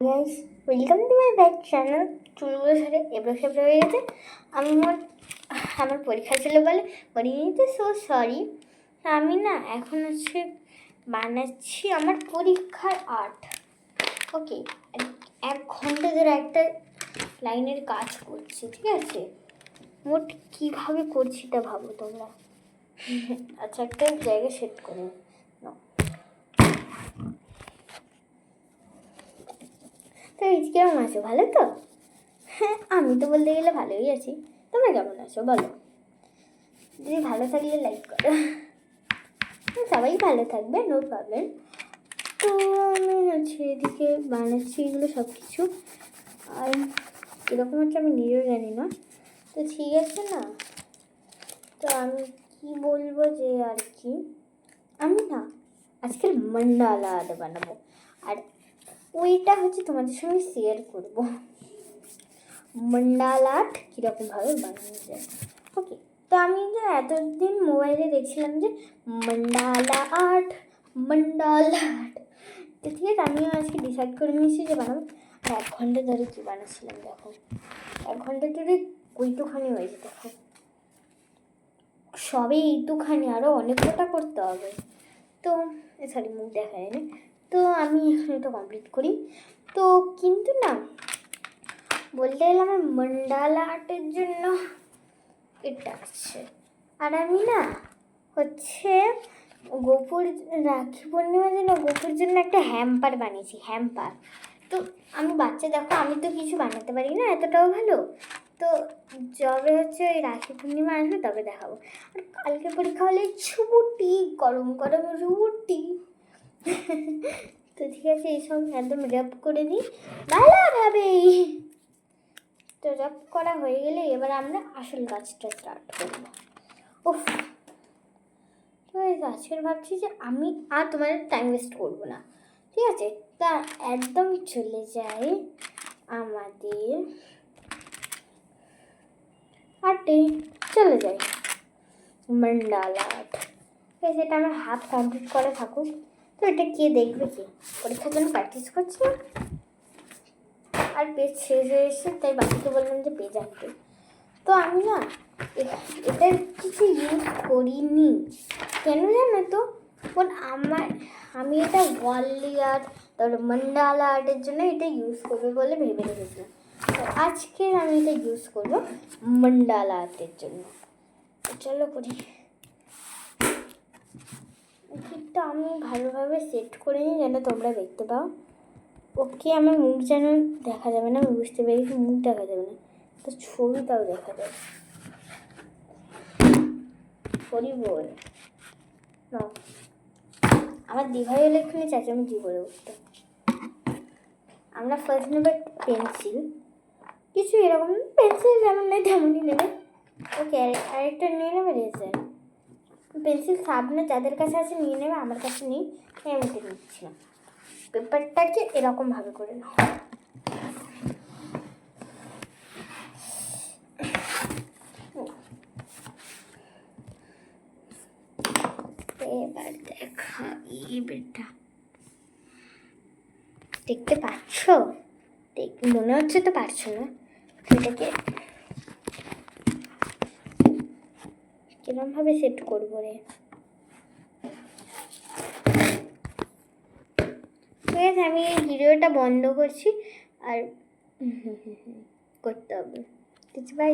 Guys, welcome to my back channel. চুলগুলো সাথে এবড়ো খেবড়ো হয়ে গেছে। আমার পরীক্ষা ছিল বলে করিনি, তো সো সরি। আমি না এখন বানাচ্ছি আমার পরীক্ষার আর্ট। ওকে, 1 ঘন্টা ধরে একটা লাইনের কাজ করছি, ঠিক আছে? মোট কীভাবে করছি তা ভাবো তোমরা। আচ্ছা, একটা জায়গা সেট করে নাও। তো এই কেমন আছো? ভালো তো? হ্যাঁ, আমি তো বলতে গেলে ভালোই আছি। তোমরা কেমন আছো বলো? যদি ভালো থাকলে লাইক করো। সবাই ভালো থাকবে, নো প্রবলেম। তো আমি এদিকে বানাচ্ছি এগুলো সব কিছু। আর কীরকম হচ্ছে আমি নিজেও জানি না। তো ঠিক আছে না, তো আমি কি বলবো যে আর কি, আমি না আজকাল মন্ডালা আর্ট বানাবো। আর ওইটা তোমাদের সঙ্গে শেয়ার করবো। মন্ডালা আর্ট কীরকমভাবে বানানো যায়। ওকে, তো আমি এতদিন মোবাইলে দেখছিলাম যে মন্ডালা আর্ট। তো ঠিক আছে, আমিও আজকে ডিসাইড করে নিয়েছি যে বানাবো। আর 1 ঘন্টা ধরে কী বানাচ্ছিলাম দেখো। 1 ঘন্টা ধরে ওইটুখানি হয়েছে দেখো, সবে এইটুখানি, আরও অনেক কটা করতে হবে। তো সরি, মুখ দেখা যায়নি। তো আমি এখন এটা কমপ্লিট করি। তো কিন্তু না, বলতে গেলে আমার মন্ডালা আর্টের জন্য এটা আছে। আর আমি না গোপুর রাখি পূর্ণিমার জন্য গোপুর জন্য একটা হ্যাম্পার বানিয়েছি। হ্যাম্পার তো আমি বাচ্চা, দেখো আমি তো কিছু বানাতে পারি না এতটাও ভালো। তো যবে ওই রাখি পূর্ণিমা আসবে তবে দেখাবো। আর কালকে পরীক্ষা হলে ছুটি, গরম গরম রুটি। তো ঠিক আছে, এইসব একদম র্যাপ করে দিই ভালোভাবেই। তো র্যাপ করা হয়ে গেলে এবার আমরা আসল কাজটা স্টার্ট করব। উফ, তো আজকের ভাবছি যে আমি আর তোমার টাইম ওয়েস্ট করবো না, ঠিক আছে? তা একদম চলে যাই আমাদের আর্টে, চলে যাই মন্ডালা আর্ট। সেটা আমার হাফ কমপ্লিট করা থাকুক। তো এটা কে দেখবে? কি পরীক্ষার জন্য প্র্যাকটিস করছি না, আর পেজ শেষ হয়ে এসে তাই বাকিকে বললাম যে পেজ আঁকতে। তো আমি না এটা কিছু ইউজ করিনি, কেন জানো তো? আমি এটা ওয়ালি আর্ট, তারপরে মন্ডালা আর্টের জন্য এটা ইউজ করবে বলে ভেবে রেখেছিলাম। তো আজকে আমি এটা ইউজ করবো মন্ডালা আর্টের জন্য। চলো করি। ঠিকটা আমি ভালোভাবে সেট করে নিই যেন তোমরা দেখতে পাও। ওকে, আমার মুখ যেন দেখা যাবে না, আমি বুঝতে পেরেছি মুখ দেখা যাবে না, তো ছবিটাও দেখা যাবে। করি বল না, আমার দিভাই হলে এক্ষুনি চেঁচামেচি করে উঠতো। আমরা ফার্স্ট নেব পেন্সিল, কিছু এরকম পেন্সিল যেমন নেই তেমনই নেবে। ওকে, আরেকটা নিয়ে নেবে রেজার। পেন্সিল সাবনে যাদের কাছে আছে নিয়ে নেবে, আমার কাছে নেই, আমি ওটা নিচ্ছি না। পেপারটাকে এরকমভাবে করে নাও। এবার দেখা বেটা, দেখতে পাচ্ছ? মনে হচ্ছে তো পারছো না। এটাকে কিরমভাবে সেট করবো রে? ঠিক আছে, আমি এই ভিডিওটা বন্ধ করছি। আর করতে হবে। বাই।